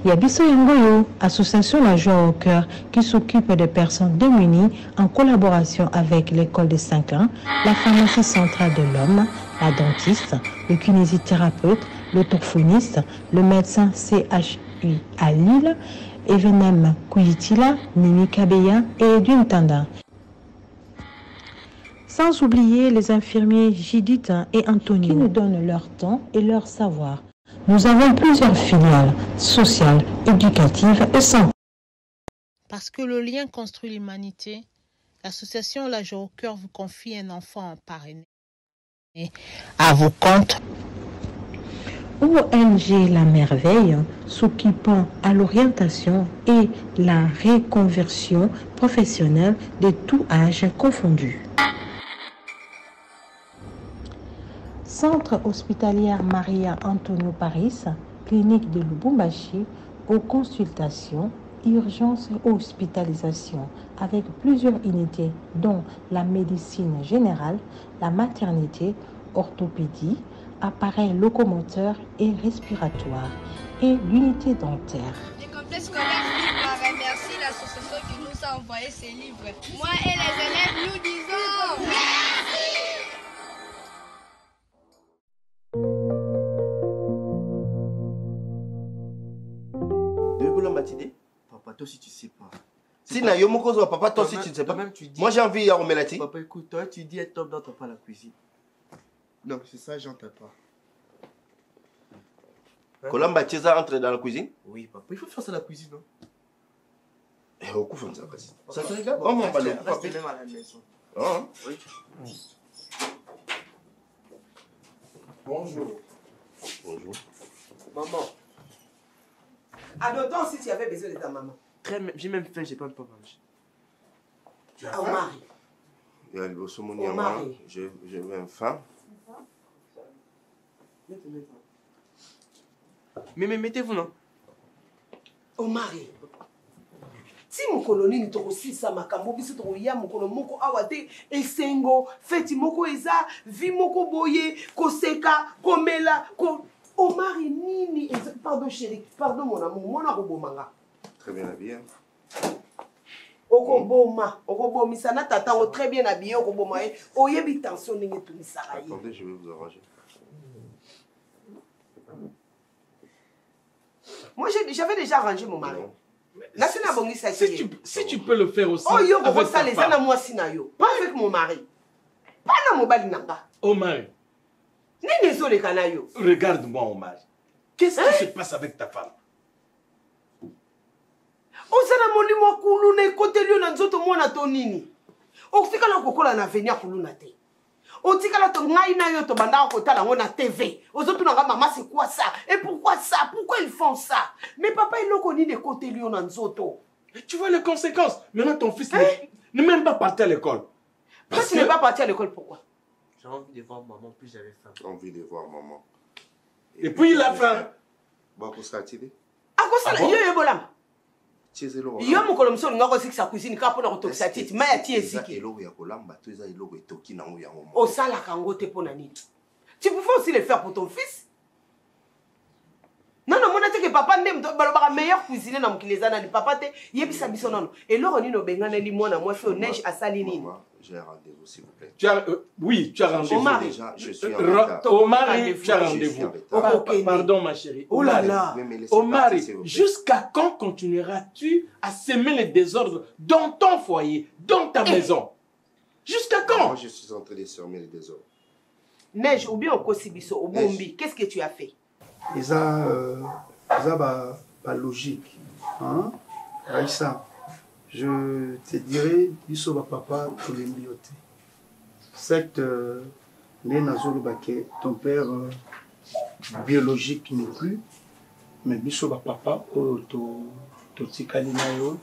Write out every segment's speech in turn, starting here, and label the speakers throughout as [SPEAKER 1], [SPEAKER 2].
[SPEAKER 1] Yabiso Yangoyo, association La Joie au Cœur, qui s'occupe des personnes démunies en collaboration avec l'école de Saint-Clain, la pharmacie centrale de l'homme, la dentiste, le kinésithérapeute, l'orthophoniste, le médecin CHU à Lille, Evenem Kouitila, Mimi Kabeya et Edwin Tanda. Sans oublier les infirmiers Judith et Anthony qui nous donnent leur temps et leur savoir. Nous avons plusieurs filiales sociales, éducatives et santé.
[SPEAKER 2] Parce que le lien construit l'humanité, l'association La Joie au Cœur vous confie un enfant parrainé à vos comptes.
[SPEAKER 1] ONG La Merveille, s'occupant à l'orientation et la reconversion professionnelle de tout âge confondu. Centre hospitalier Maria Antonio Paris, clinique de Lubumbashi, aux consultations, urgences et hospitalisation, avec plusieurs unités dont la médecine générale, la maternité, orthopédie, appareils locomoteurs et respiratoires, et l'unité dentaire.
[SPEAKER 3] Le complexe scolaire remercie l'association qui nous a envoyé ces livres. Moi et les élèves, nous disons merci.
[SPEAKER 4] Papa, toi si tu sais pas.
[SPEAKER 5] Si na yo moko zo papa toi si tu ne sais pas. Moi j'ai envie à remelati.
[SPEAKER 4] Papa écoute, toi tu dis être top dans pas la cuisine. Non, c'est ça j'entends pas.
[SPEAKER 5] Colamba Tcheza entre dans la cuisine?
[SPEAKER 4] Oui papa, il faut faire ça à la cuisine non?
[SPEAKER 5] Eh au coup ça cuisine. Ça te regarde? On va parler papa même à la maison. Ah oui.
[SPEAKER 4] Bonjour.
[SPEAKER 5] Bonjour.
[SPEAKER 6] Maman. Adotons si tu avais besoin de ta maman.
[SPEAKER 4] J'ai même faim, j'ai pas manger.
[SPEAKER 5] Tu as
[SPEAKER 6] faim? Au mari.
[SPEAKER 5] Il y a le soumoniama. J'ai même faim.
[SPEAKER 4] Mais mettez-vous non?
[SPEAKER 6] Au mari. Si mon colonie ni toko sisa makambo biso toko ya mokolo moko awate esengo feti moko eza vi moko boye koseka komela ko Omar et Nini, pardon chérie, pardon mon amour, moi na robomanga.
[SPEAKER 5] Très bien habillé.
[SPEAKER 6] Okoboma, okobomisa tata très bien habillé, okoboma e, oyebi tension ninge tout misara.
[SPEAKER 5] Attendez, je vais vous arranger.
[SPEAKER 6] Moi j'avais déjà arrangé mon mari.
[SPEAKER 7] Si tu peux le faire aussi.
[SPEAKER 6] Oh yo, avec ça les ana moi sinayo, pas avec mon mari. Pas na mobali nanga.
[SPEAKER 7] Oh mari. Regarde-moi, Omar. Qu'est-ce qui se passe avec ta femme?
[SPEAKER 6] Osana molimo kulu na kote lio na nzoto mwana to nini? Otikala kokola na venir kulu na te. Otikala to ngai na yo to banda ko tala ngona TV. Ozotu na maman c'est quoi ça? Et pourquoi ça? Pourquoi ils font ça? Mais papa il loko ni de kote lio na nzoto.
[SPEAKER 7] Tu vois les conséquences. Maintenant ton fils n'est même pas parti à l'école.
[SPEAKER 6] Parce qu'il n'est pas parti à l'école, pourquoi?
[SPEAKER 4] J'ai envie de voir maman, puis j'avais faim.
[SPEAKER 5] J'ai envie de voir maman.
[SPEAKER 7] Et puis il a faim.
[SPEAKER 5] Bon, pour ça, tu dis?
[SPEAKER 6] À quoi ça? Yo yo bolam.
[SPEAKER 5] Chezelo.
[SPEAKER 6] Yo mon colomso nga ko sikisa cuisine ka pona ko tokisa titi. Maya ti esiki.
[SPEAKER 5] Elo ya kolamba, to eza elo etoki na ngo ya ngo.
[SPEAKER 6] O sala kango te pona nini? Tu peux aussi le faire pour ton fils? papa ndem balobaka meilleur cuisinier na mokili eza nani papa te yebisa biso nano eloko nini obenganeli mwana mwasi oyo neige asali nini
[SPEAKER 5] j'ai un rendez-vous s'il vous plaît.
[SPEAKER 7] Oui, tu as rendez-vous.
[SPEAKER 6] Omar,
[SPEAKER 5] déjà, je suis en retard.
[SPEAKER 7] Omar, tu as rendez-vous. Pardon ma chérie.
[SPEAKER 6] Oh là là.
[SPEAKER 7] Omar, jusqu'à quand continueras-tu à semer les désordres dans ton foyer, dans ta maison? Jusqu'à quand?
[SPEAKER 5] Moi, je suis en train de semer les désordres.
[SPEAKER 6] Neige, ou bien au Kosibiso, au Bombi, qu'est-ce que tu as fait?
[SPEAKER 8] Ils pas logique. Hein? Raïssa, je te dirais, biso ba papa pour les mbiote. Certes, ton père biologique n'est plus, mais biso ba papa, to tikali na yo,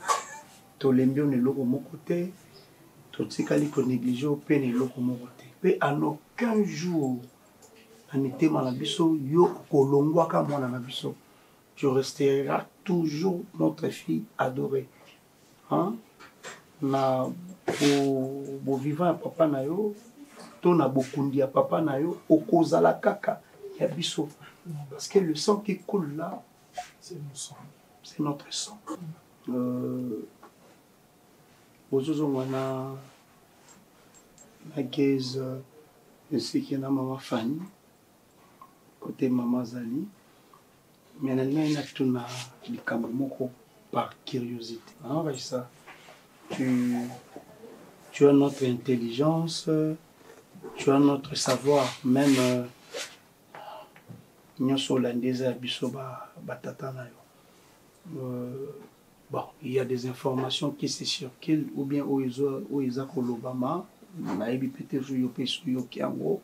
[SPEAKER 8] to lembio ne loko mokote, to tikali ko négliger au peine loko mokote. Mais en aucun jour, en été malabiso, yo kolongwa ka mwana na biso. Tu resteras toujours notre fille adorée. Hein? Na bo vivant ya papa na yo, to na bokundi ya papa na yo, okozala kaka ya biso. Parce que le sang qui coule là, c'est notre sang. C'est notre sang. Ozozo wana na gaze ainsi que na maman Fanny, côté maman Zali. Mais na tuna likambo moko par curiosité. Ah, ça. Tu as notre intelligence, tu as notre savoir, même nous sommes hollandais à Bisoba Batatana. Bon, il y a des informations qui se circulent, ou bien au Isaac Olobama, na ebi peut-être yo pesuyo kiango,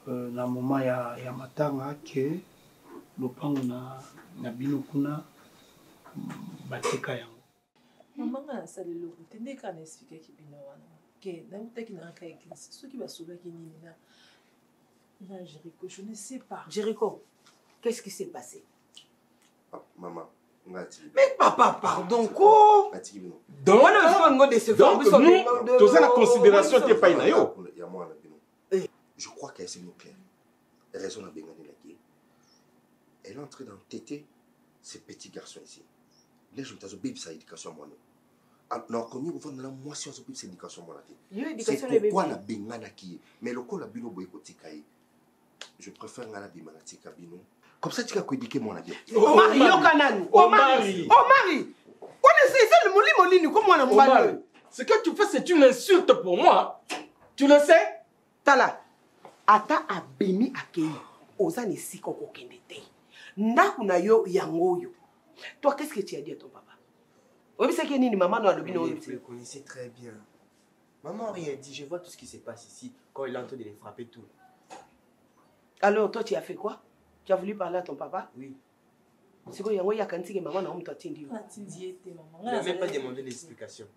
[SPEAKER 8] na moment ya matanga que lopango na bino kuna bateka yango.
[SPEAKER 9] Maman a salé le goût, n'est qu'à expliquer qui bino wana. Que na uta ki na ka église, ceux qui va sauver qui ni na Jéricho, je ne sais pas.
[SPEAKER 6] Jéricho, qu'est-ce qui s'est passé?
[SPEAKER 5] Maman,
[SPEAKER 6] mais papa, pardon, quoi?
[SPEAKER 7] Donc, nous, tous la considération t'es pas inayo.
[SPEAKER 5] Je crois qu'elle s'est claire. Raison à Bengane Lagué. Elle est en train d'entêter ces petits garçons ici. Là, je me dis, bébé, ça éducation moi. Alors, quand nous avons la moitié de cette éducation moi. C'est pourquoi la Bengane qui mais le coup la bino boy kotikai. Je préfère la bimana tika bino. Comme ça, tu as éduqué mon avis.
[SPEAKER 6] Omar, Omar,
[SPEAKER 7] ce que tu fais, c'est une insulte pour moi. Tu le sais?
[SPEAKER 6] Tala, ata abemi akei, ozane siko kokendete. Ndakuna yo yangoyo. Toi, qu'est-ce que tu as dit à ton papa? Oui, c'est que ni maman n'a le bino.
[SPEAKER 4] Vous le connaissez très bien. Maman n'a rien dit. Je vois tout ce qui se passe ici quand il est en train de les frapper tout.
[SPEAKER 6] Alors, toi, tu as fait quoi? Tu as voulu parler à ton papa?
[SPEAKER 4] Oui.
[SPEAKER 6] C'est quoi, il y a quand tu maman n'a pas attendu.
[SPEAKER 4] Il n'a même pas demandé d'explication.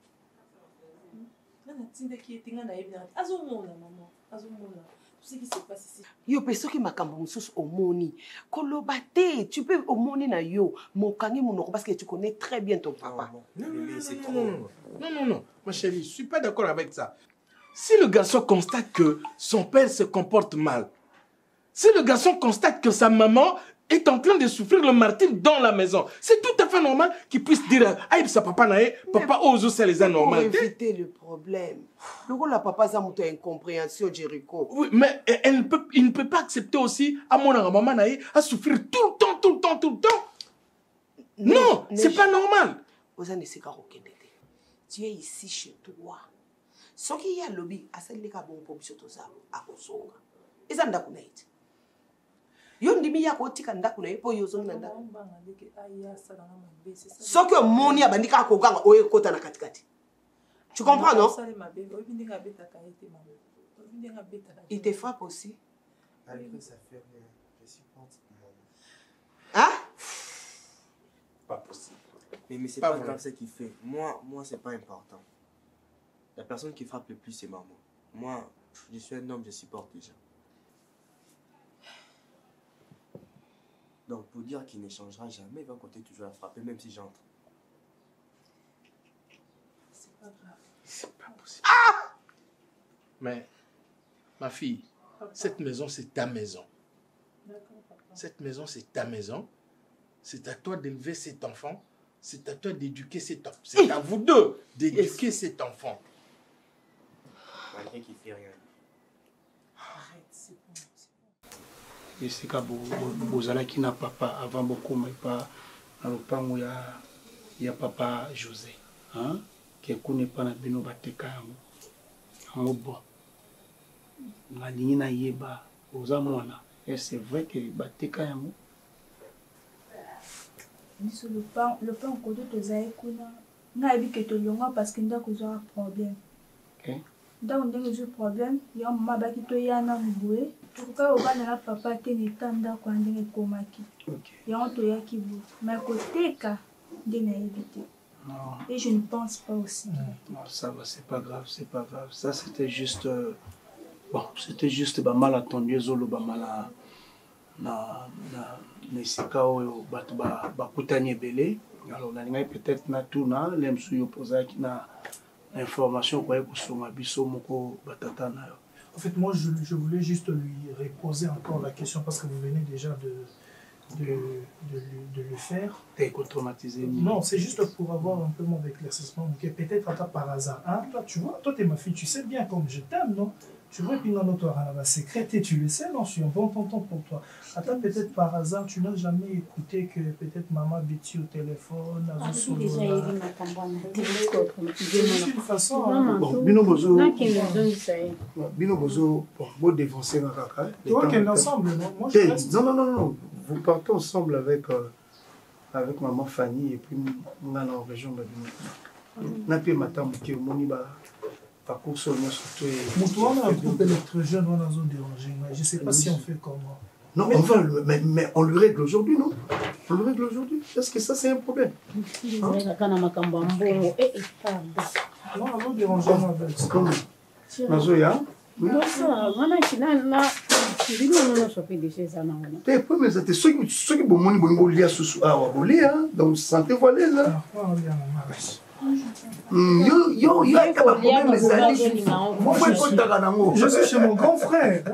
[SPEAKER 6] Yo peso ki makambo mususu omoni kolobate tu peux omoni na yo mokangi monoko parce que tu connais très bien ton papa.
[SPEAKER 7] Non, ma chérie, je suis pas d'accord avec ça. Si le garçon constate que son père se comporte mal, si le garçon constate que sa maman est en train de souffrir le martyre dans la maison, c'est tout à fait normal qu'il puisse dire aïe sa papa nae, papa ose c'est les anormaux.
[SPEAKER 6] Pour éviter le problème. Le rôle la papa ça monte incompréhension Jéricho.
[SPEAKER 7] Oui, mais il ne peut pas accepter aussi à mon maman nae à souffrir tout le temps. Non, c'est pas normal.
[SPEAKER 6] Tu es ici chez toi. Ce qui y a lobby à celle qui a bon pour tout ça à Kosonga. Et ça n'a pas été. Yondimi ya kotika ndakuna ipo yozo nanda. Soki omoni abandika kokanga oye kota na katikati. Tu comprends non? Il te frappe aussi.
[SPEAKER 4] Après ça fait rien. Je supporte.
[SPEAKER 6] Hein?
[SPEAKER 7] Pas possible.
[SPEAKER 4] Mais c'est pas grave ce qu'il fait. Moi c'est pas important. La personne qui frappe le plus c'est maman. Moi, je suis un homme, je supporte déjà. Donc, pour dire qu'il ne changera jamais, il va continuer toujours à frapper, même si j'entre.
[SPEAKER 9] C'est pas grave.
[SPEAKER 7] C'est pas possible. Ah! Mais, ma fille, papa, cette maison, c'est ta maison.
[SPEAKER 9] D'accord, papa.
[SPEAKER 7] Cette maison, c'est ta maison. c'est à toi d'élever cet enfant, c'est à toi d'éduquer cet enfant. C'est à vous deux d'éduquer cet enfant.
[SPEAKER 4] Malgré qu'il fait rien.
[SPEAKER 9] Arrête, c'est bon.
[SPEAKER 8] Et c'est quand vous allez qui n'a papa avant beaucoup, mais pas dans le temps où il y a papa José. Hein? Qui n'est pas dans le bateka. Bon. La ligne na yeba aux amouana. Et c'est vrai que bateka yamu.
[SPEAKER 10] Sur le pain encore de zaïkouna. N'a dit que tu l'as parce qu'il n'a causé un problème.
[SPEAKER 8] Ok.
[SPEAKER 10] Dans un problème, il y a un maman qui te y a un amboué. Pourquoi au bas de la papa t'es tanda quand on est comaki. Il y a un toya qui vous. Mais à côté ka de naïveté. Et je ne pense pas aussi.
[SPEAKER 8] Non, ça va, c'est pas grave, c'est pas grave. Ça c'était juste bon, c'était juste bah mal attendu zolo bah mal na sika oyo bato ba kutanye belé. Alors na ngai peut-être na tout na lemsu yo posa ki na information quoi ko soma biso moko batata na yo.
[SPEAKER 11] En fait, moi, je voulais juste lui reposer encore la question parce que vous venez déjà de le faire.
[SPEAKER 8] T'es traumatisé?
[SPEAKER 11] Non, c'est juste pour avoir un peu mon éclaircissement. Okay, peut-être à toi par hasard. Hein? Toi, tu vois, toi, t'es ma fille, tu sais bien comme je t'aime, non? Tu vois, puis non, toi, la secrète, tu le sais, non? Je suis un bon tonton pour toi. Attends, peut-être par hasard, tu n'as jamais écouté que peut-être maman bêtit au téléphone. C'est une façon.
[SPEAKER 8] Bon, Bino Bozo. Bino Bozo, bon, défoncer dans la caca.
[SPEAKER 11] Toi, quel ensemble, non? Moi, je reste...
[SPEAKER 8] Non. Vous partez ensemble avec maman Fanny et puis on a la région de Bino. N'a pas matin qui est moni ba. Par contre, sur surtout.
[SPEAKER 11] Toi, on a un groupe électrogène, on a zone dérangée. Je ne sais pas si on fait comment.
[SPEAKER 8] Non, mais on le règle aujourd'hui, non? On le règle aujourd'hui. Est-ce que ça, c'est un problème?
[SPEAKER 11] Non, on a dérangé, on a fait.
[SPEAKER 8] Comment? Mazoya? T'es pas mais c'était ceux qui bon money bon lié sous donc santé voilà là.
[SPEAKER 11] Je suis chez mon grand frère.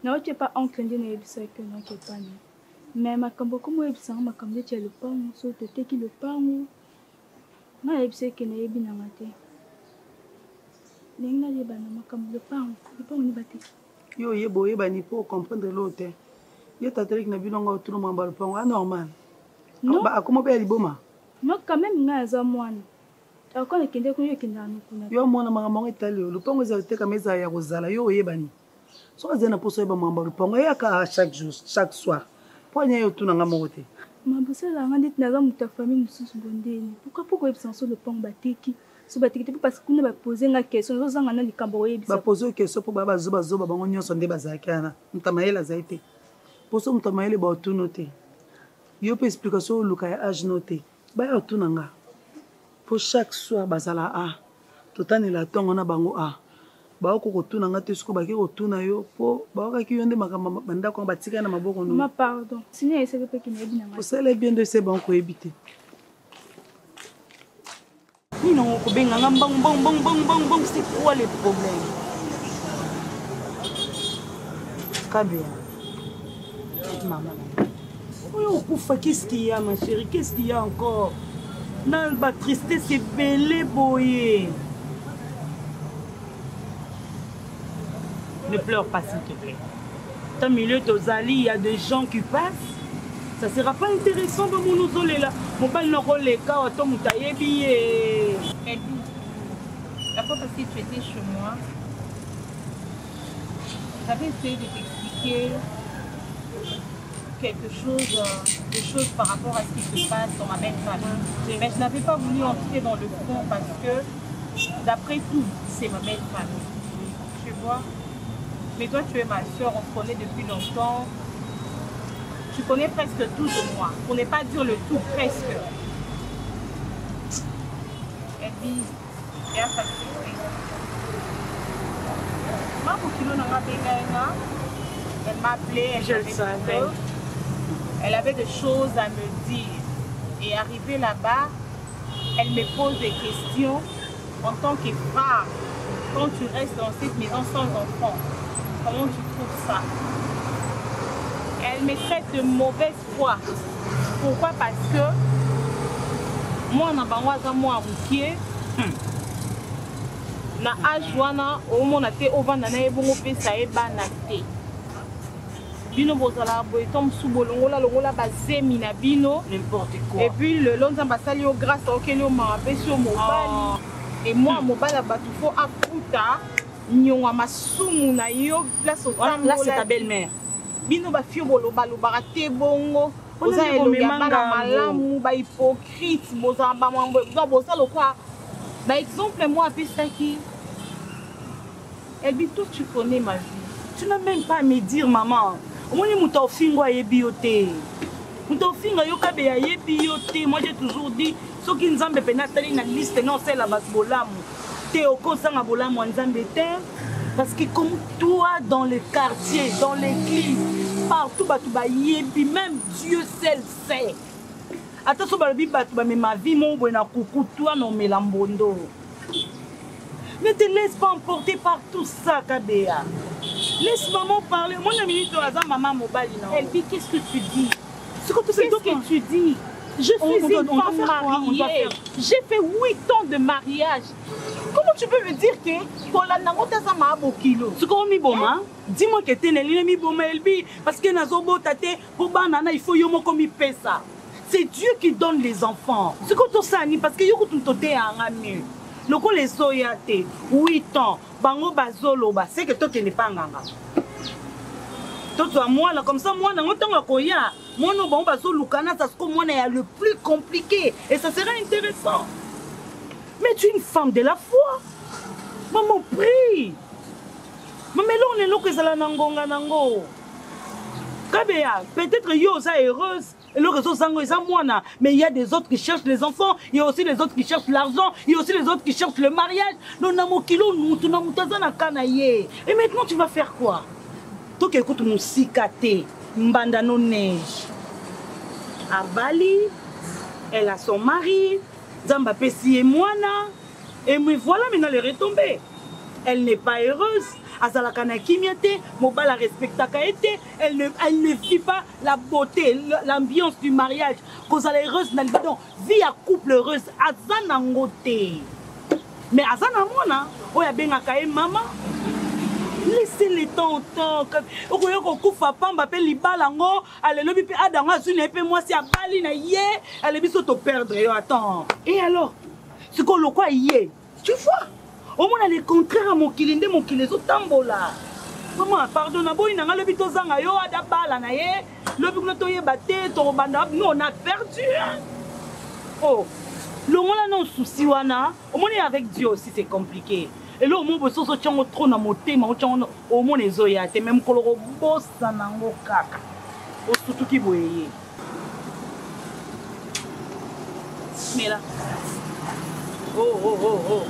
[SPEAKER 10] Non, tu n'es pas enclenché dans les bisous que non, tu n'es pas né. Mais ma cambo comme moi, bisous, ma cambo tu es le pain, so te te qui le pain ou. Non, les bisous que n'est bien amaté. N'enga les bana ma cambo le pain on y batté.
[SPEAKER 6] Yo yebo yeba ni pour comprendre l'autre. Yo t'attends que n'a bien encore tout le monde le pain, normal.
[SPEAKER 10] Non.
[SPEAKER 6] Bah comment bien liboma?
[SPEAKER 10] Non, quand même n'a pas moine. Encore les kindé qu'on y a kindé nous.
[SPEAKER 6] Yo moi na maman italien, le pain vous avez comme ça ya rozala yo yeba ni. So azena poso yeba mamba le pain ya ka chaque jour, chaque soir. Ponya yo tout na ngamote.
[SPEAKER 10] Ma bosse la ngandit na za muta famille mususu bondeni. Pourquoi yeba sans le pain bateki? So bateki parce que nous va poser une question, nous zanga na likambo yeba.
[SPEAKER 6] Ba poser une question pour baba zoba bango nyonso nde bazakana. Mutamayela zaite. Poso mutamayele ba tout noter. Yo pe explication luka ya âge noté. Ba ya tout nanga. Pour chaque soir bazala a. Totani la tongo na bango a. Ba ko tuna nga te suko ba ki ko tuna yo po ba ka ki yonde makamba banda ko batika na maboko no.
[SPEAKER 10] Ma pardon. Sinon essaye pe ki na bi na nga.
[SPEAKER 6] Vous savez bien de ces banques éviter. Ni non ko benga ngamba bong c'est quoi le problème? Kabia. Maman. Oh poufa qu'est-ce qu'il y a ma chérie? Qu'est-ce qu'il y a encore? Non, ba tristesse c'est belé boyé. Ne pleure pas s'il te plaît. Dans le milieu d'Ozali, il y a des gens qui passent. Ça ne sera pas intéressant de mon osole là. Mon bal ne rôle les cas, ton moutaïebi.
[SPEAKER 2] Elbi, la fois parce que tu étais chez moi, j'avais essayé de t'expliquer quelque chose, des choses par rapport à ce qui se passe dans ma belle famille. Mais je n'avais pas voulu entrer dans le fond parce que, d'après tout, c'est ma belle famille. Tu vois? Mais toi, tu es ma soeur, on se connaît depuis longtemps. Tu connais presque tout de moi. Pour ne pas dire le tout, presque. Et puis, viens t'accepter. Maman, Elle m'a appelé, elle avait des choses à me dire. Et arrivée là-bas, elle me pose des questions en tant que femme. Quand tu restes dans cette maison sans enfant, comment tu trouves ça? Elle me traite de mauvaise foi. Pourquoi? Parce que moi, je suis na âge wana omona te ovanda na ebongo pesa ebana te bino bozala boye tom subolongola longola bazemi na bino
[SPEAKER 12] n'importe quoi
[SPEAKER 2] et puis le lonza basali au grâce okeli o mapesi o mobali et moi mobala batu fo afuta nyonga masumu na yo place otambola
[SPEAKER 12] là c'est ta belle-mère
[SPEAKER 2] bino bafio boloba lobaka te bongo oza elongi ya bana malamu bahypocrite bozala bamambo bozala lokwa par exemple, moi, elle dit, toi, tu connais ma vie.
[SPEAKER 12] Tu n'as même pas à me dire, maman. Moi, je suis moi, j'ai toujours dit, ceux qui nous ont fait la liste, non, c'est la base bolamu. T'es au consent bolamu, parce que comme toi, dans les quartiers, dans l'église, partout, même Dieu seul sait. Attention, mais ma vie, mon bon, toi, non, mais l'ambondo. Ne te laisse pas emporter par tout ça, Kabea. Laisse maman parler. Mon ami, tu as maman mobile.
[SPEAKER 2] Elbi, qu'est-ce que tu dis? Qu'est-ce que tu dis? Je suis une femme mariée. J'ai fait 8 ans de mariage. Comment tu peux me dire que pour la nangota ça m'a kilo?
[SPEAKER 12] Tu connais bon, dis-moi que tu es né bon, Elbi, parce que nazobo tate pour banana il faut yomo comme il fait ça. C'est Dieu qui donne les enfants. C'est comme ça, parce que yo kutuntote angami. Loko les soyate 8 ans, bango bazolo ba, c'est que toi tu n'es pas nganga. Toi moi là comme ça moi na ngotanga koya, moi no bango bazolo kana ça ce moi est le plus compliqué et ça sera intéressant. Mais tu es une femme de la foi. Maman prie. Maman là on est là que ça la nangonga nango. Kabea, peut-être yo ça heureuse. Et le réseau sango est à moi, mais il y a des autres qui cherchent les enfants, il y a aussi les autres qui cherchent l'argent, il y a aussi les autres qui cherchent le mariage. Et maintenant tu vas faire quoi? Toi qui écoutes mon cicaté, mbandano neige. À Bali, elle a son mari, Zamba Pessi et Moana, et me voilà maintenant les retombées. Elle n'est pas heureuse. Azalakana Kimiate, Mobala respectaka été, elle ne vit pas la beauté, l'ambiance du mariage. Cause elle est heureuse dans le bidon, vie à couple heureuse, Azanangote. Mais Azanamona, oya bengaka maman. Laissez le temps au temps. Okoyoko kufa pamba pe libalango, ale lobi pe adanga zune pe moi si abali na ye, ale biso to perdre yo attends. Et alors, ce qu'on le quoi yé, tu vois? Au moins, elle est contraire à mon kilinde, mon kilezo tambola. Maman, pardon, le bito zanga yo, adabala na ye, le bito ye bate, torobanda, nous on a perdu. Oh, le monde là non souci wana, au moins avec Dieu aussi c'est compliqué. Et là au moins besoin de tchango trop na moté, ma tchango au moins les oya, te même koloro bossa nango kaka. O surtout qui boye. Mais là. Oh.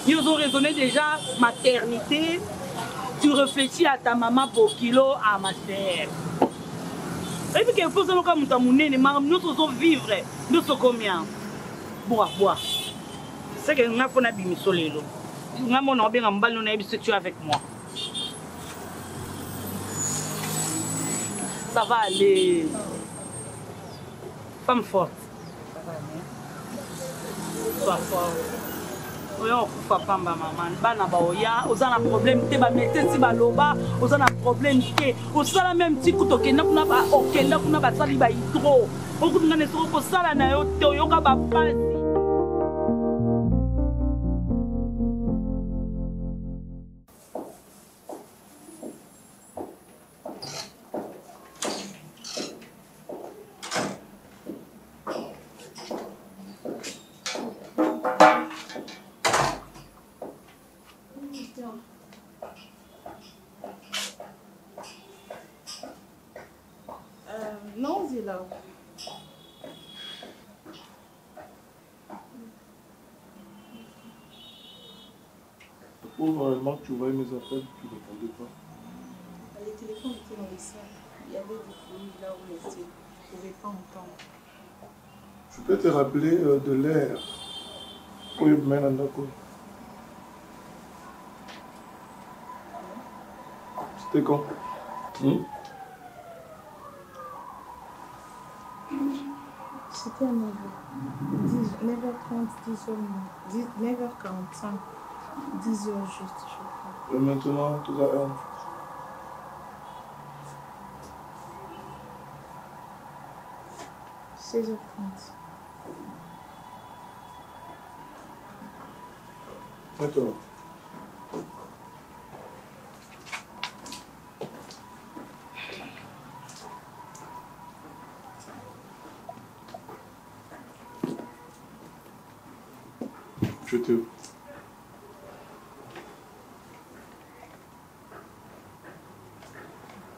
[SPEAKER 12] Ils ont raisonné déjà maternité. Tu réfléchis à ta maman pour kilo à ma terre. Et puis qu'il faut que nous sommes vivre. Nous sommes combien? Bois. C'est que nous avons fait un solelo. Nous avons fait un ballon avec moi. Ça va aller. Femme forte. Sois fort. Oyo kufa pamba maman. Bana ba oya, ozana problème te ba mette si ba loba, ozana problème te. Osala même ti kuto kenda kuna ba okenda kuna ba sali ba hydro. Okutunga ne soko sala na yo te oyoka ba pasi.
[SPEAKER 2] Non, Zila.
[SPEAKER 7] Ou normalement tu voyais mes appels, tu ne répondais pas.
[SPEAKER 2] Les téléphones étaient dans les salles. Il y avait des bruits là où les étaient. Je ne pouvais pas entendre.
[SPEAKER 7] Je peux te rappeler de l'air. Oui, mais c'était quand?
[SPEAKER 2] C'était à 9h30, 9h45, 10h juste, je crois.
[SPEAKER 7] Et maintenant, tout à l'heure.
[SPEAKER 2] – 16h30.
[SPEAKER 7] Maintenant. Je te...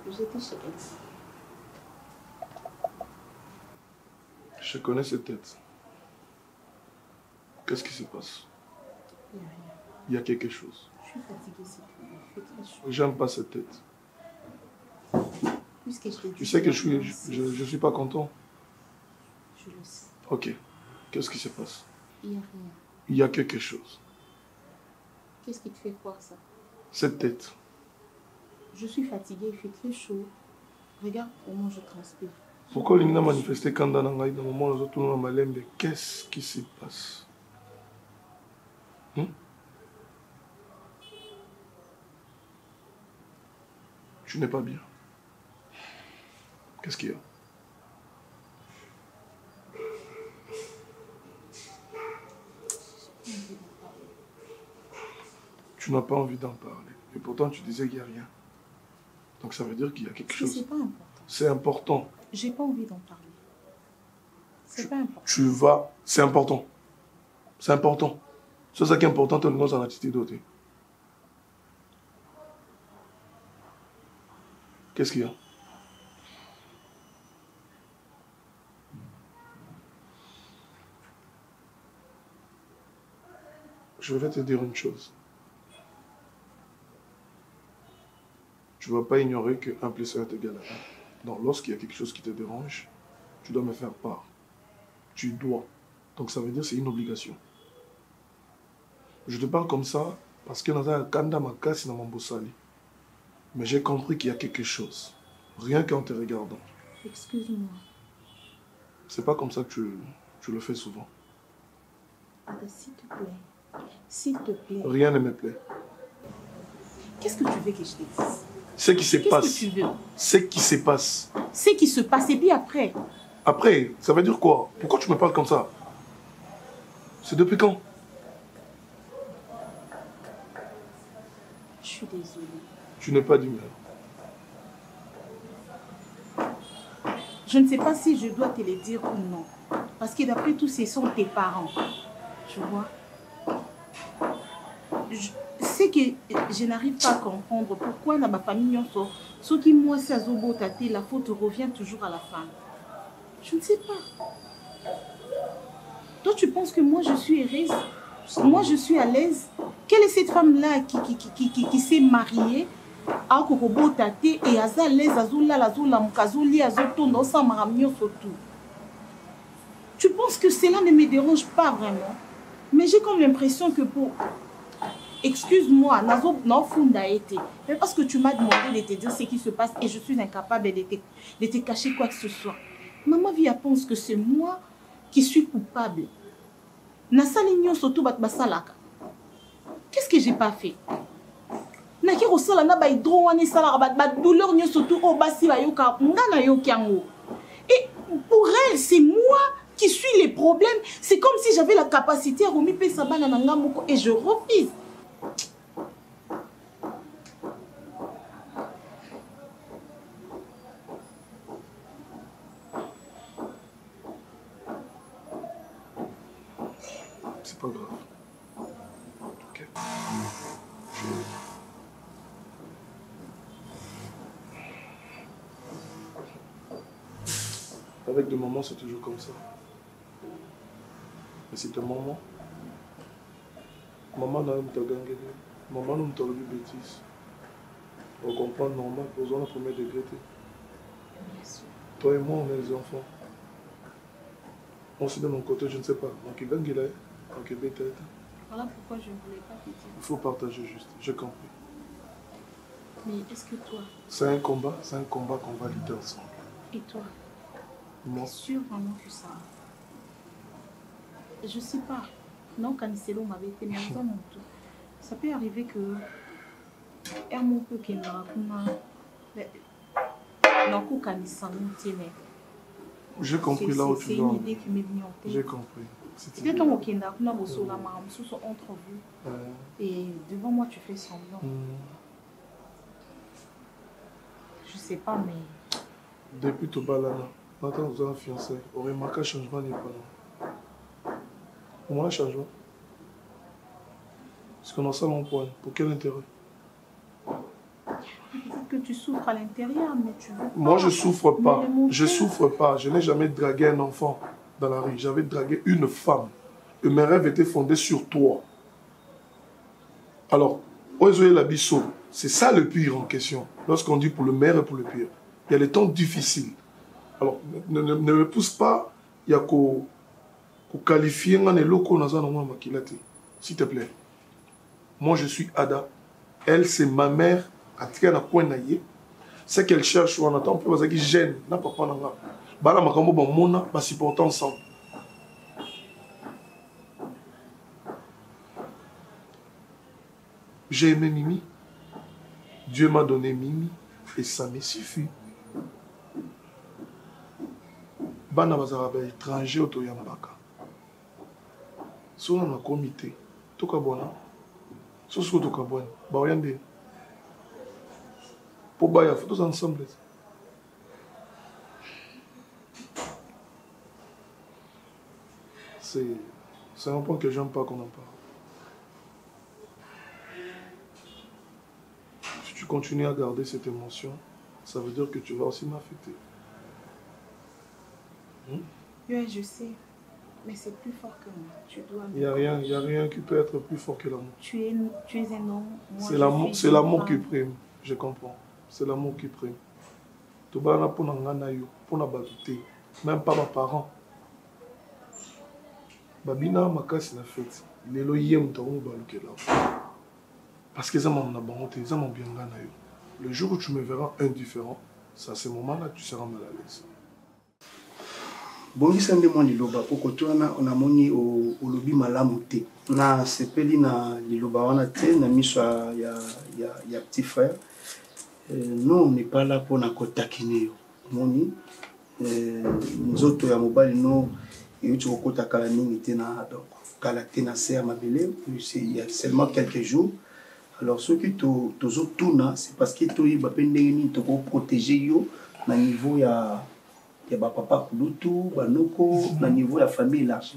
[SPEAKER 2] J'étais chez elle.
[SPEAKER 7] Je connais cette tête. Qu'est-ce qui se passe?
[SPEAKER 2] Il n'y a rien.
[SPEAKER 7] Il y a quelque chose.
[SPEAKER 2] Je suis fatiguée, c'est tout. Il fait très chaud.
[SPEAKER 7] J'aime pas cette tête.
[SPEAKER 2] Puisque je t'ai dit,
[SPEAKER 7] Tu sais que je suis pas content.
[SPEAKER 2] Je le sais.
[SPEAKER 7] Ok. Qu'est-ce qui se passe?
[SPEAKER 2] Il n'y a rien.
[SPEAKER 7] Il y a quelque chose.
[SPEAKER 2] Qu'est-ce qui te fait croire ça?
[SPEAKER 7] Cette tête.
[SPEAKER 2] Je suis fatiguée, il fait très chaud. Regarde comment je transpire.
[SPEAKER 7] Pourquoi l'Ina a manifesté quand dans le moment où nous avons malembe? Qu'est-ce qui se passe? Tu n'es pas bien. Qu'est-ce qu'il y a? Tu n'as pas envie d'en parler. Et pourtant, tu disais qu'il n'y a rien. Donc ça veut dire qu'il y a quelque chose.
[SPEAKER 2] C'est pas important.
[SPEAKER 7] C'est important.
[SPEAKER 2] J'ai pas envie d'en parler. C'est pas important.
[SPEAKER 7] Tu vas... C'est important. C'est important. C'est ça qui est important, tu as une attitude d'autre. Qu'est-ce qu'il y a? Je vais te dire une chose. Tu ne vas pas ignorer que 1 + 1 est égal à 1. Donc lorsqu'il y a quelque chose qui te dérange, tu dois me faire part. Tu dois. Donc ça veut dire que c'est une obligation. Je te parle comme ça parce que dans un kanda makasi na mambosali. Mais j'ai compris qu'il y a quelque chose. Rien qu'en te regardant.
[SPEAKER 2] Excuse-moi.
[SPEAKER 7] C'est pas comme ça que tu le fais souvent.
[SPEAKER 2] S'il te plaît. S'il te plaît.
[SPEAKER 7] Rien ne me plaît.
[SPEAKER 2] Qu'est-ce que tu veux que je te dise?
[SPEAKER 7] Ce qui se passe.
[SPEAKER 2] Qu'est-ce que tu veux?
[SPEAKER 7] Ce qui se passe.
[SPEAKER 2] Ce qui se passe, et puis après.
[SPEAKER 7] Après, ça veut dire quoi? Pourquoi tu me parles comme ça? C'est depuis quand?
[SPEAKER 2] Je suis désolée.
[SPEAKER 7] Tu n'es pas d'humeur.
[SPEAKER 2] Je ne sais pas si je dois te le dire ou non. Parce que d'après tout, ce sont tes parents. Tu vois? C'est que je n'arrive pas à comprendre pourquoi dans ma famille, ceux qui moi, c'est à la faute revient toujours à la femme. Je ne sais pas. Toi, tu penses que moi, je suis heureuse? Moi, je suis à l'aise. Quelle est cette femme-là qui s'est mariée à Kokobot Tate et à l'aise Tu penses que cela ne me dérange pas vraiment? Mais j'ai comme l'impression que pour... Excuse-moi, mais parce que tu m'as demandé de te dire ce qui se passe et je suis incapable de te cacher quoi que ce soit. Maman Via pense que c'est moi qui suis coupable. Qu'est-ce que j'ai pas fait? Et pour elle, c'est moi qui suis les problèmes. C'est comme si j'avais la capacité à remettre et je refuse.
[SPEAKER 7] C'est pas grave. Ok. Avec des moments, c'est toujours comme ça. Mais c'est un moment. Maman n'a pas gagné.
[SPEAKER 11] Maman, nous t'avons dit bêtises. On comprend normal, besoin de premier degré. Toi et moi, on est les enfants. On se de mon côté, je ne sais pas. Donc il gagne, donc il bête.
[SPEAKER 2] Voilà pourquoi je ne voulais pas te dire.
[SPEAKER 11] Il faut partager juste, j'ai compris.
[SPEAKER 2] Mais est-ce que toi...
[SPEAKER 11] C'est un combat qu'on va lutter ensemble.
[SPEAKER 2] Et toi?
[SPEAKER 11] Moi.
[SPEAKER 2] T'es sûr vraiment que ça... Je sais pas. Non, Canicelo m'avait été mais ça peut arriver que... Hermo peut qu'il m'a
[SPEAKER 11] j'ai compris là où tu vas.
[SPEAKER 2] C'est une idée qui m'est venue en tête.
[SPEAKER 11] J'ai compris.
[SPEAKER 2] C'est quand on est entre vous et devant moi tu fais semblant. Je sais pas, mais...
[SPEAKER 11] Depuis tout bas là, maintenant vous êtes fiancé, on remarque un changement n'est pas là. Au moins un changement. Parce qu'on a ça mon point. Pour quel intérêt?
[SPEAKER 2] Peut-être que tu souffres à l'intérieur, mais tu veux pas.
[SPEAKER 11] Moi, je souffre pas. Je souffre pas. Je n'ai jamais dragué un enfant dans la rue. J'avais dragué une femme. Et mes rêves étaient fondés sur toi. Alors, Ozoé Labisso, c'est ça le pire en question. Lorsqu'on dit pour le meilleur et pour le pire. Il y a les temps difficiles. Alors, ne me pousse pas. Il y a qu'au qualifier les locaux dans un endroit s'il te plaît. Moi, je suis Ada. Elle, c'est ma mère. C'est qu'elle cherche, on attend, parce qu'elle gêne. N'a pas pas bala makambo ba mona ba supporter ensemble. J'ai aimé Mimi. Dieu m'a donné Mimi et ça me suffit. Bana bazara ba étranger auto yambaka. Sona na comité. Toka bona. Sosko toka bona. Ba oyande. Pour bailler, il faut tous ensemble. C'est un point que j'aime pas qu'on en parle. Si tu continues à garder cette émotion, ça veut dire que tu vas aussi m'affecter.
[SPEAKER 2] Oui, je sais. Mais c'est plus fort que moi. Tu dois...
[SPEAKER 11] Il n'y a rien qui peut être plus fort que l'amour.
[SPEAKER 2] Tu es un homme.
[SPEAKER 11] C'est l'amour qui prime, je comprends. C'est l'amour qui prime. Tout le monde pour même pas mes parents. Babina makasi na fête. Lelo yem to balukela. Parce que ça m'a bonté, ça m'a bien gagné. Le jour où tu me verras indifférent, c'est à ce moment-là que tu seras mal à l'aise.
[SPEAKER 8] Bongi sande mo liloba poko twana on a moni au lobi malamu te. Na sepeli na liloba wana te na miso ya petit frère. Non, on n'est pas là pour na kotakine. Moni nzoto ya mobali no et tu okota kala ningi te na donc kala te na ser mabele, il y a seulement quelques jours. Alors ceux qui tozo tuna c'est parce que to yi ba pendenge ni to ko protéger yo na niveau ya ba papa kulutu banoko na niveau ya famille large.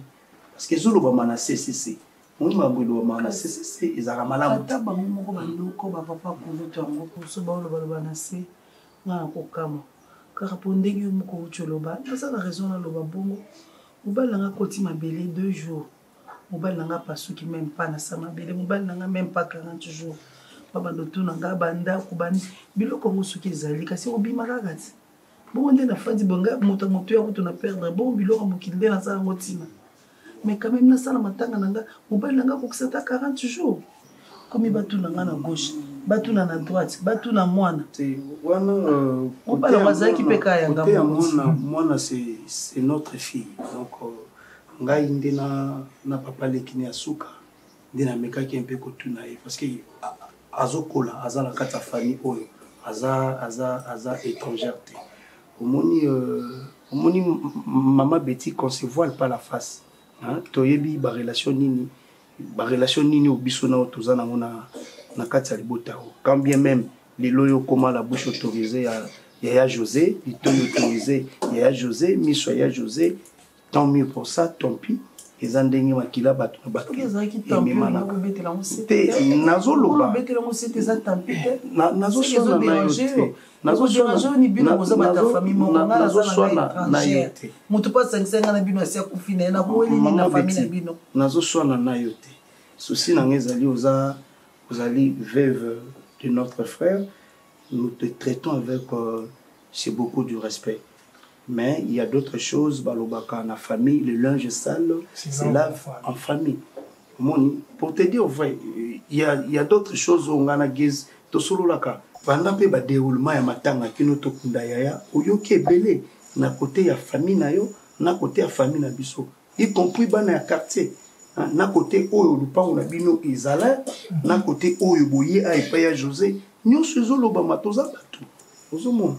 [SPEAKER 8] Parce que zolo ba mana CCC. Moi mabolo ba mana CCC ezaka malamu.
[SPEAKER 6] Ata ba moko banoko ba papa kulutu ngo so ba lo ba na se na ko kama. Car pour ndenge moko choloba, ça la raison na lo ba bongo. Mobile nanga koti mabele 2 jours. Mobile nanga pasu qui même pas na sa mabele, mobile nanga même pas 40 jours. Baba ndotu nanga banda kubani biloko musuki ezali kasi obima kakati. Bon on na fadi bonga moto ya kutu na perdre bon biloko mokinde na sa ngotina. Mais quand même na sala matanga nanga mobile nanga kokisata 40 jours. Comme batu nanga na gauche, batu na droite, batu na mwana.
[SPEAKER 8] C'est wana
[SPEAKER 6] on parle bazaki qui peka yanga
[SPEAKER 8] mwana c'est notre fille. Donc ngai ndena na papa lekini asuka ndena mekaki un peu kotuna parce que azokola azala kata famille oyo aza étrangère. Omoni maman Betty qu'on se voile pas la face. Hein toyebi ba relation nini obiso na otozana mona na kati ya libota. Quand bien même les loyo comment la bouche autorisée ya José, il t'a autorisé ya José, miso ya José, tant mieux pour ça, tant pis. Les andengé makila batu batu. Nazo loba. Nazo sona na yote. Nazo sona ni bino kozaba ta famille moko nazo sona na yote.
[SPEAKER 6] Mutu pa 5 na bino asia kufina na ko eli na famille na bino.
[SPEAKER 8] Nazo sona na yote. Souci na ngezali oza vous allez veuve de notre frère, nous te traitons avec c'est beaucoup du respect. Mais il y a d'autres choses, balobaka na famille, le linge sale, c'est là en famille. Pour te dire vrai, il y a d'autres choses où on a guise to solo laka. Pendant pe ba déroulement ya matanga kino to kunda yaya, oyoke belé na côté ya famille na yo, na côté ya famille na biso, y compris bana ya quartier. Na côté oyo lupango na bino ezala, na côté oyo boye a epaya José, nyonso ezoloba matoza batu. Ozomona.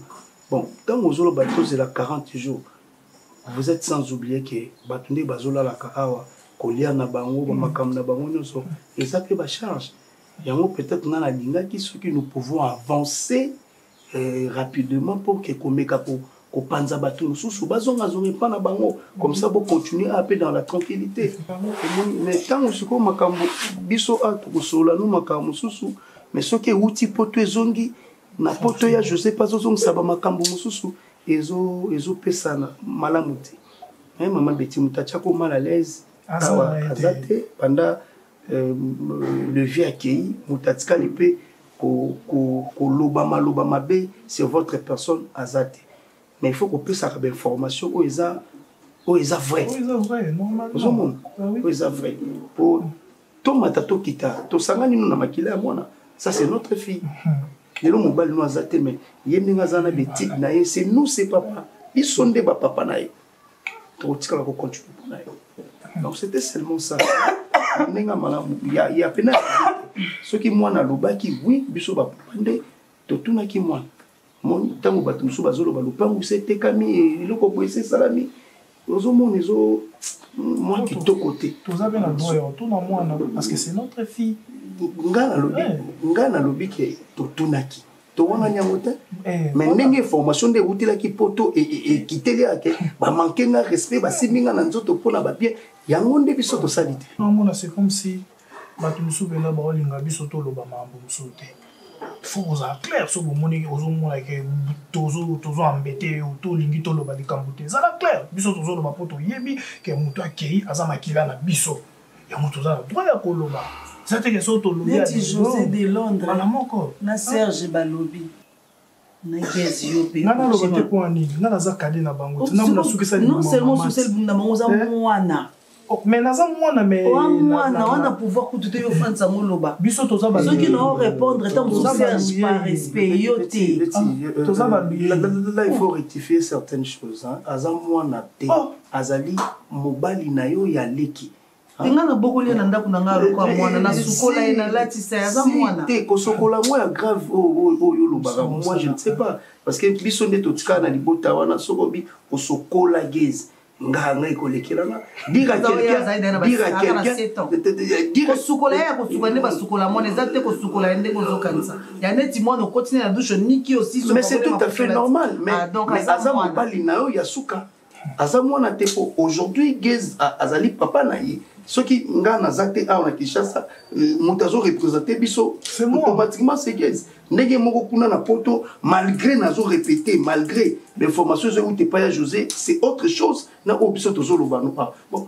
[SPEAKER 8] Bon, quand vous avez battu la 40 jours, vous êtes sans oublier que Batunde Bazola la Kahawa, Kolia na bango, Makam na bango, et ça fait ma charge. Il y a peut-être dans la ligne qui nous pouvons avancer rapidement pour que Komeka ko panza batu nous sous bazonga zonga pas na bango, comme ça pour continuer à appeler dans la tranquillité. Mais tant que ce makambo biso a to sola no makambo susu, mais ce qui est outil poto zongi na poto ya je sais pas zozong saba makambo mususu ezo pesana malamuti maman beti mutacha ko mal à l'aise azate pendant le vieux accueilli mutatika lipe ko loba mabe c'est votre personne azate mais il faut qu'on puisse avoir information où est vrai normalement où est vrai pour to matato kita to sangani no na makila mwana ça c'est notre fille. Les mobile nous azate mais yenga zana beti na c'est nous c'est papa ils sont des papa na to tikala ko continue na donc c'était seulement ça nenga malamu ya pena ce qui moi na lobaki oui biso ba pande to tuna ki moi mon tango batu musu bazolo ba lopangu c'était kami iloko boise salami ozomona ezo moi qui to côté
[SPEAKER 11] tous avez la droit tout na moi parce que c'est notre fille.
[SPEAKER 8] Ngana lobi ke totunaki to wana nyamote mais ndenge formation de utila ki poto et kiteli ake ba manquer na respect ba siminga na nzoto pona ba bien yango nde biso to salite
[SPEAKER 11] non c'est comme si batu musubela ba olinga biso to loba mambo musote faut vous être clair sur vous moni ozomona ke tozo embêté ou to lingi to loba likambote ça la clair biso tozo loba poto yebi ke muto akei azama kila na biso ya muto za droit ya koloba. C'était que surtout le
[SPEAKER 12] José de Londres. Na Serge Balobi. Na Geziope.
[SPEAKER 11] Na lo bate ko ani. Na za kade na bango. Na muna sukisa ni
[SPEAKER 12] non seulement sous celle na bango za mwana.
[SPEAKER 11] Mais na za mwana mais
[SPEAKER 12] mwana wana pouvoir ko tuto yo fanza moloba.
[SPEAKER 11] Biso toza ba.
[SPEAKER 12] Ceux qui n'ont répondre tant que Serge par respect yoté.
[SPEAKER 8] Toza ba là il faut rectifier certaines choses hein. Aza mwana te. Azali mobali na yo ya leki.
[SPEAKER 12] Ngana bokolia na ndako na ngalo kwa mwana na sukola ina latisa ya za mwana
[SPEAKER 8] te ko sokola moi grave yo lobaka moi je ne sais pas parce que biso nde totika na libota wana sokobi ko sokola gez nganga ikolekela na dira quelqu'un
[SPEAKER 12] ko sukola ya ko sukola ne ba sukola mwana exacte ko sukola ndenge ozokanisa ya neti mwana continue na douche niki aussi
[SPEAKER 8] mais c'est tout à fait normal mais aza mobali na yo ya suka aza mwana te po aujourd'hui gez azali papa na ye ce qui ngana zakte a na Kinshasa montazo représenter biso automatiquement c'est gaz ndenge moko kuna na poto malgré nazo répéter malgré l'information je n'étais pas à José c'est autre chose na obiso tozo lobano pas bon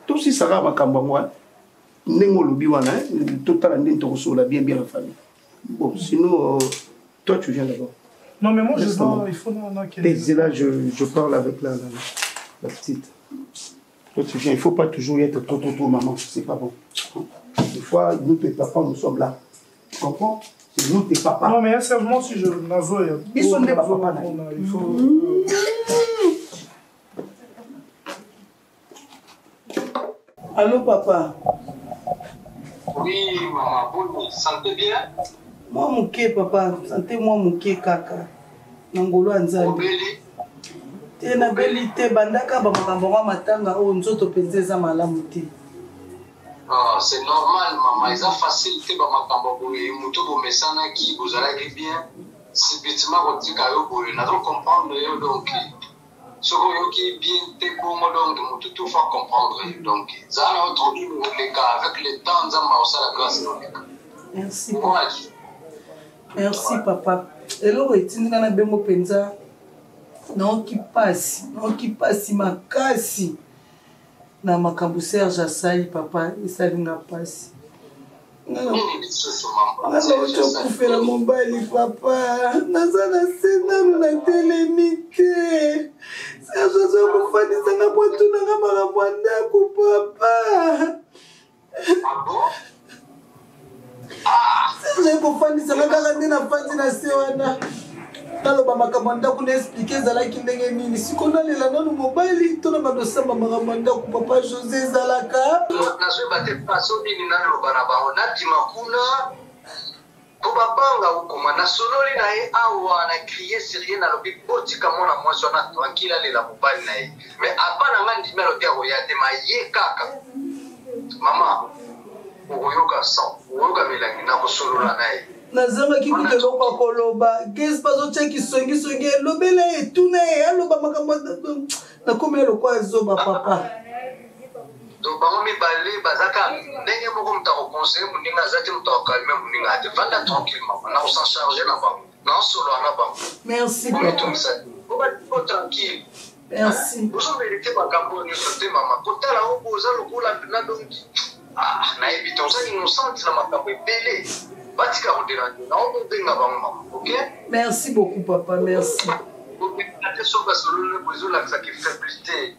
[SPEAKER 8] tout si ça va makamba moi ndenge lobi wana total ndenge to sola bien la famille bon sinon toi tu viens d'abord
[SPEAKER 11] non mais moi je dois il faut
[SPEAKER 8] là je parle avec la petite. Toi, tu viens, il ne faut pas toujours être trop, maman, c'est pas bon. Des fois, nous, tes papas, nous sommes là. Tu comprends? C'est nous, tes papas.
[SPEAKER 11] Non, mais sérieusement, si je n'azo,
[SPEAKER 8] ils sont des papas.
[SPEAKER 11] Il faut.
[SPEAKER 12] Allô, papa?
[SPEAKER 13] Oui, maman, vous sentez bien?
[SPEAKER 12] Moi, mon quai, papa, sentez-moi mon quai, kaka. Nangolo Anzali. Na belité bandaka ba makambo wa matanga o nzoto penze za malamu te.
[SPEAKER 13] Ah, c'est normal maman, ils ont facilité ba makambo bo muto bo mesana ki bozala ki bien. Si bitima ko tika yo bo na do comprendre yo donc. Ce yo qui bien te pour moi donc muto tout faut comprendre donc. Ça a introduit les cas avec le temps ça m'a aussi la grâce donc.
[SPEAKER 12] Merci. Merci papa. Elo etinga na bemo penza. Non qui passe makasi na makambo Serge asali papa esali nga pasi
[SPEAKER 8] nazokufela mobali papa naza na se nano natelemi te serge azokofanisanga po atunanga makambo ya ndako papa serge akofanisanga kaka nde nafandi na se wana naloba makambo ya ndako naexplike ezalaki ndenge nini siko nalela nano mobali to na badosamba makambo ya ndako papa josé ezalaka
[SPEAKER 13] nazoyeba te faso nini naloba na bango nadima kuna po babanga okoma nasololi na ye awa na crie serie nalobi botika mwana mwasi wana tranquille alela mobali na ye mais apa na nga ndimi alobi akoya te ma ye kaka mama okoyoka sang okoyoka milangi nakosolola na ye
[SPEAKER 8] nazangaki kuta eloko akoloba gesi bazotyaki songisongi elobela ye etuna ye aloba makambo nakomi eloko azoba papa
[SPEAKER 13] donc bango mibale bazaka ndenge moko moto akoconseille moninga aza te moto akokalme moninga ate vanda tranquillement nakosan charge na bango naosolola na bango
[SPEAKER 8] merci
[SPEAKER 13] po tranquille
[SPEAKER 8] merci
[SPEAKER 13] ozomérite makambo nyonso te mama kotala oko oza lokola mpena donki nayebi te oza innocente na makambo ebele batika koderange naokobenga bango mama ok
[SPEAKER 8] merci beaucoup papa merci
[SPEAKER 13] te so basolole po ezolakisaki faiblité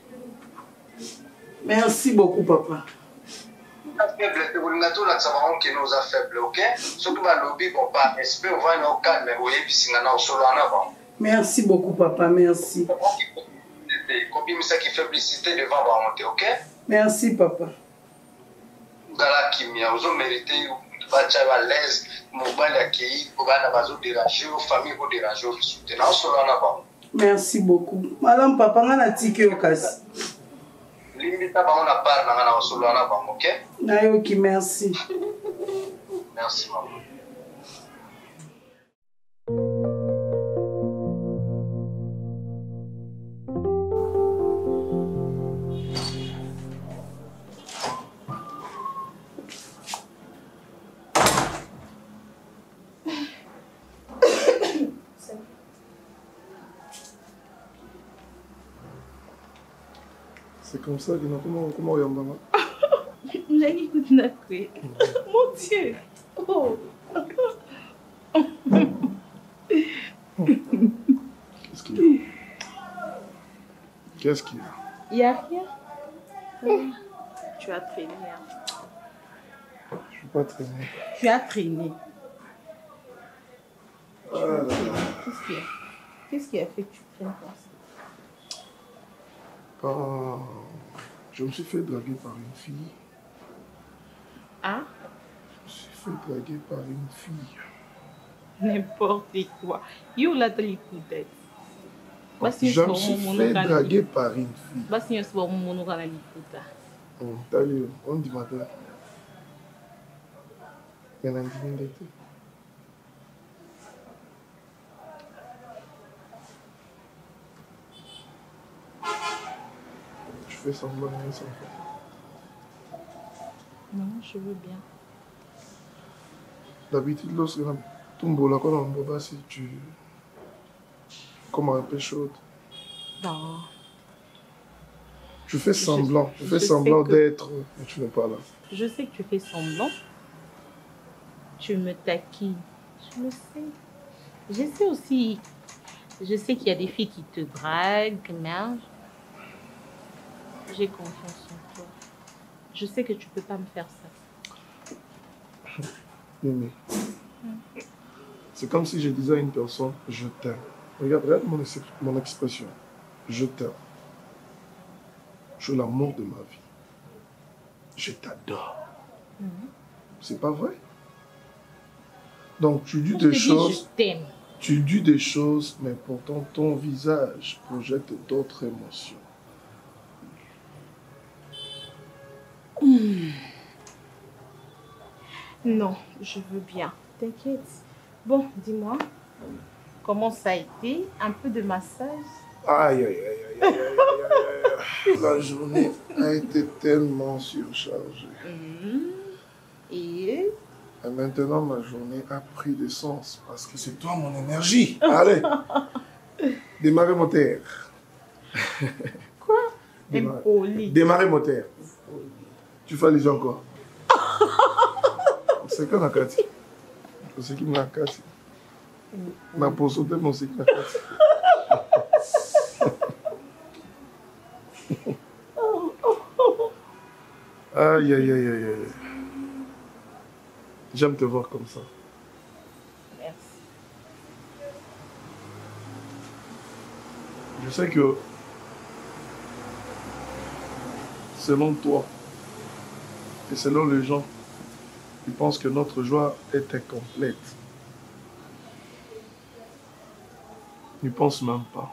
[SPEAKER 8] merci beaucoup papa
[SPEAKER 13] faible te kolinga tolakisa bango kene oza faible ok soki balobi bon pa respect ovai na okalme oyebisinga na osolola na bango
[SPEAKER 8] merci beaucoup papa merci
[SPEAKER 13] kobimisaki faiblicité devant bango te ok
[SPEAKER 8] merci papa
[SPEAKER 13] ngala kimia ozomérite batya balese mobali akei bana bazoderange yo famille koderange yo bisu te naosolola na bango
[SPEAKER 8] merci beaucoup malamu papa nga natiki yo kasi
[SPEAKER 13] limbita bango na part na nga naosolola na bango ok
[SPEAKER 8] nayoki merci
[SPEAKER 13] merci mama
[SPEAKER 7] C'est comme ça, comment Yambama?
[SPEAKER 9] J'ai écouté. Mon Dieu! Oh!
[SPEAKER 7] Qu'est-ce qu'il y a? Qu'est-ce qu'il y a?
[SPEAKER 9] Il n'y a rien. Tu as traîné. Hein.
[SPEAKER 7] Je ne vais pas traîner.
[SPEAKER 9] Tu as traîné.
[SPEAKER 7] Ah là là.
[SPEAKER 9] Qu'est-ce qui a fait que tu traînes comme ça?
[SPEAKER 7] Je me suis fait draguer par une fille.
[SPEAKER 9] Ah?
[SPEAKER 7] Je me suis fait draguer par une fille.
[SPEAKER 9] N'importe quoi. You la tripoudet.
[SPEAKER 7] Je me suis fait draguer par une fille.
[SPEAKER 9] Basi nyoswa umunura na liputa.
[SPEAKER 7] T'allez, on dit matin. Il y en a une minute. Je fais semblant de ça.
[SPEAKER 9] Non, je veux bien.
[SPEAKER 7] D'habitude, lorsque tu me quand on boit, si tu. Comme un peu chaude.
[SPEAKER 9] Non.
[SPEAKER 7] Tu fais semblant. Tu fais semblant d'être, mais tu n'es pas là.
[SPEAKER 9] Je sais que tu fais semblant. Tu me taquines. Je le sais. Je sais aussi. Je sais qu'il y a des filles qui te draguent, merde. J'ai confiance en toi. Je sais que tu peux pas me faire ça.
[SPEAKER 7] Mimi, c'est comme si je disais à une personne, je t'aime. Regarde mon expression. Je t'aime. Je suis l'amour de ma vie. Je t'adore. C'est pas vrai? Donc tu dis des choses.
[SPEAKER 9] Je t'aime.
[SPEAKER 7] Tu dis des choses, mais pourtant ton visage projette d'autres émotions.
[SPEAKER 9] Non, je veux bien. T'inquiète. Bon, dis-moi, comment ça a été? Un peu de massage?
[SPEAKER 7] Aïe, aïe, aïe, aïe, aïe, aïe, aïe. La journée a été tellement surchargée.
[SPEAKER 9] Et
[SPEAKER 7] maintenant, ma journée a pris de sens parce que c'est toi mon énergie. Allez, démarrer moteur.
[SPEAKER 9] Quoi?
[SPEAKER 7] Démarrer moteur. Tu fais les encore. C'est quand la carte? C'est qui m'a cassé? Ma poso de mon c'est qui m'a cassé. Aïe, aïe, aïe, aïe, aïe. J'aime te voir comme ça.
[SPEAKER 9] Merci.
[SPEAKER 7] Je sais que, selon toi, et selon les gens, ils pensent que notre joie est incomplète. Ils ne pensent même pas.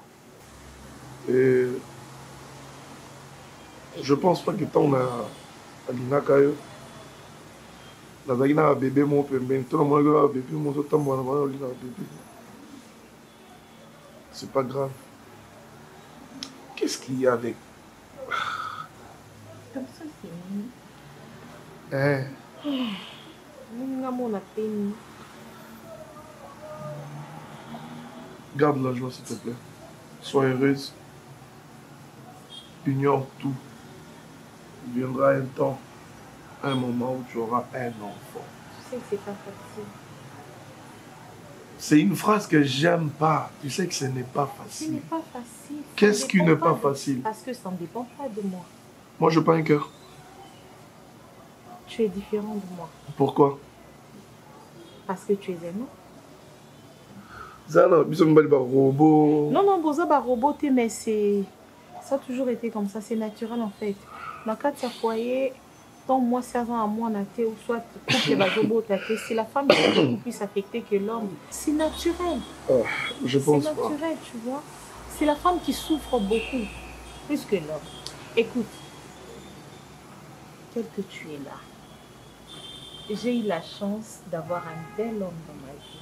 [SPEAKER 7] Et je pense pas que tant on a Alinakayo, un bébé, mon bébé, tout le monde a un bébé, mon bébé. C'est pas grave. Qu'est-ce qu'il y a avec?
[SPEAKER 9] Comme ça, c'est mignon.
[SPEAKER 7] Hein?
[SPEAKER 9] Mon peine.
[SPEAKER 7] Garde la joie, s'il te plaît. Sois heureuse. Ignore tout. Il viendra un temps, un moment où tu auras un enfant.
[SPEAKER 9] Tu sais que c'est pas facile.
[SPEAKER 7] C'est une phrase que j'aime pas. Tu sais que ce n'est pas facile.
[SPEAKER 9] Ce n'est pas facile.
[SPEAKER 7] Qu'est-ce qui n'est pas facile?
[SPEAKER 9] Parce que ça ne dépend pas de moi.
[SPEAKER 7] Moi, je n'ai pas un cœur.
[SPEAKER 9] Tu es différent de moi.
[SPEAKER 7] Pourquoi?
[SPEAKER 9] Parce que tu es aimant.
[SPEAKER 7] Zana, robot.
[SPEAKER 9] Non, Boza, robot, mais c'est... Ça a toujours été comme ça, c'est naturel en fait. Dans le cas de sa foyer, tant moi, servant à moi, ou soit couple, c'est la femme qui est beaucoup plus affectée que l'homme. C'est naturel.
[SPEAKER 7] Je pense pas.
[SPEAKER 9] C'est naturel, tu vois. C'est la femme qui souffre beaucoup, plus que l'homme. Écoute, tel que tu es là, j'ai eu la chance d'avoir un bel homme dans ma vie.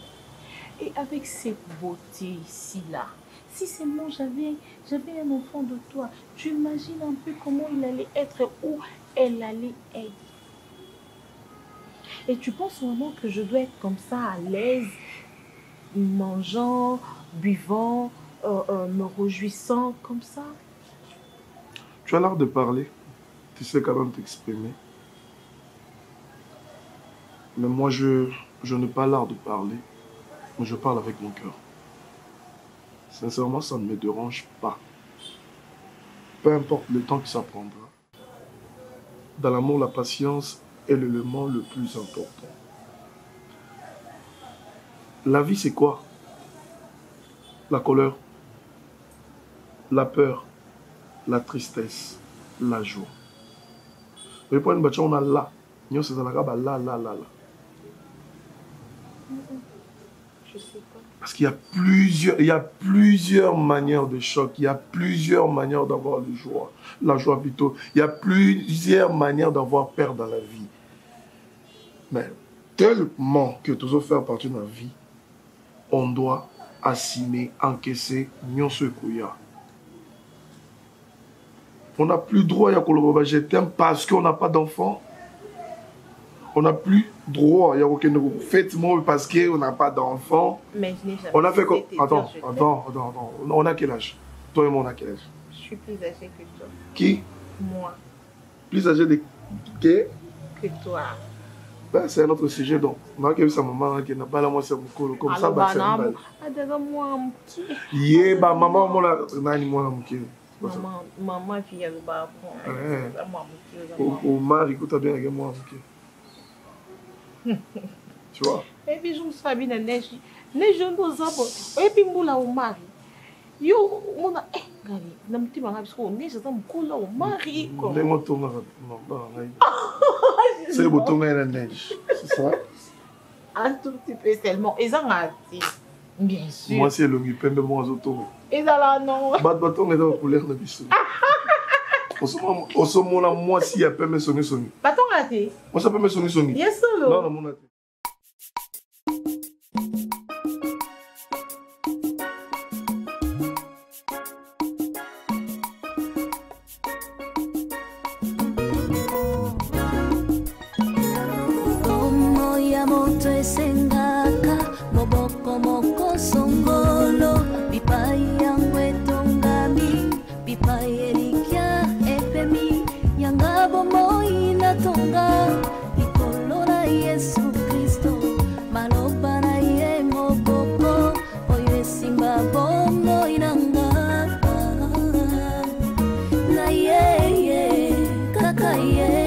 [SPEAKER 9] Et avec cette beauté ici-là, si seulement j'avais un enfant de toi, tu imagines un peu comment il allait être, où elle allait être. Et tu penses vraiment que je dois être comme ça, à l'aise, mangeant, buvant, me réjouissant, comme ça?
[SPEAKER 7] Tu as l'air de parler, tu sais quand même t'exprimer. Mais moi, je n'ai pas l'art de parler, mais je parle avec mon cœur. Sincèrement, ça ne me dérange pas. Peu importe le temps que ça prendra. Dans l'amour, la patience est l'élément le plus important. La vie, c'est quoi? La colère, la peur, la tristesse, la joie. Mais pour une bâtisse, on a là. Nous, c'est là.
[SPEAKER 9] Je sais pas.
[SPEAKER 7] Parce qu'il y a plusieurs manières de choc, il y a plusieurs manières d'avoir la joie plutôt. Il y a plusieurs manières d'avoir peur dans la vie. Mais tellement que tu dois faire partie de la vie, on doit assumer, encaisser, ce qu'il y a. On n'a plus droit à collaborer, je t'aime parce qu'on n'a pas d'enfant. On n'a plus droit, il y a aucun faites-moi parce qu'on n'a pas d'enfant.
[SPEAKER 9] Mais je n'ai jamais.
[SPEAKER 7] On a fait comme. Attends. On a quel âge? Toi et moi, on a quel âge?
[SPEAKER 9] Je suis plus âgée que toi.
[SPEAKER 7] Qui?
[SPEAKER 9] Moi.
[SPEAKER 7] Plus âgée de qui?
[SPEAKER 9] Que toi.
[SPEAKER 7] Ben, c'est un autre sujet donc. On a vu sa maman qui n'a pas la moitié de mon comme ça, bah, c'est un bal. Yeah, bah, maman, moi, là,
[SPEAKER 9] maman, fille, elle va
[SPEAKER 7] au mari, écoute bien avec moi, ok. Tu vois?
[SPEAKER 9] Et puis je me suis habillée dans neige. Neige nous avons. Et puis moula au mari. Yo, mon a gari. Nam ti manga biso neige ça me coule au mari quoi.
[SPEAKER 7] Les motos na c'est le bouton dans la neige. C'est ça?
[SPEAKER 9] Un tout petit peu seulement. Et ça m'a dit. Bien sûr.
[SPEAKER 7] Moi c'est le pembe moi auto.
[SPEAKER 9] Et ça là non.
[SPEAKER 7] Bâton est dans la couleur de biso. Au sommet, moi, si il y a pas mes songs.
[SPEAKER 9] Bâton raté.
[SPEAKER 7] Moi, ça peut me sonner.
[SPEAKER 9] Yes, solo.
[SPEAKER 7] Non, mon raté.
[SPEAKER 14] Tonga, Ikolora Yesu Kristo. kaka ye, kaka ye.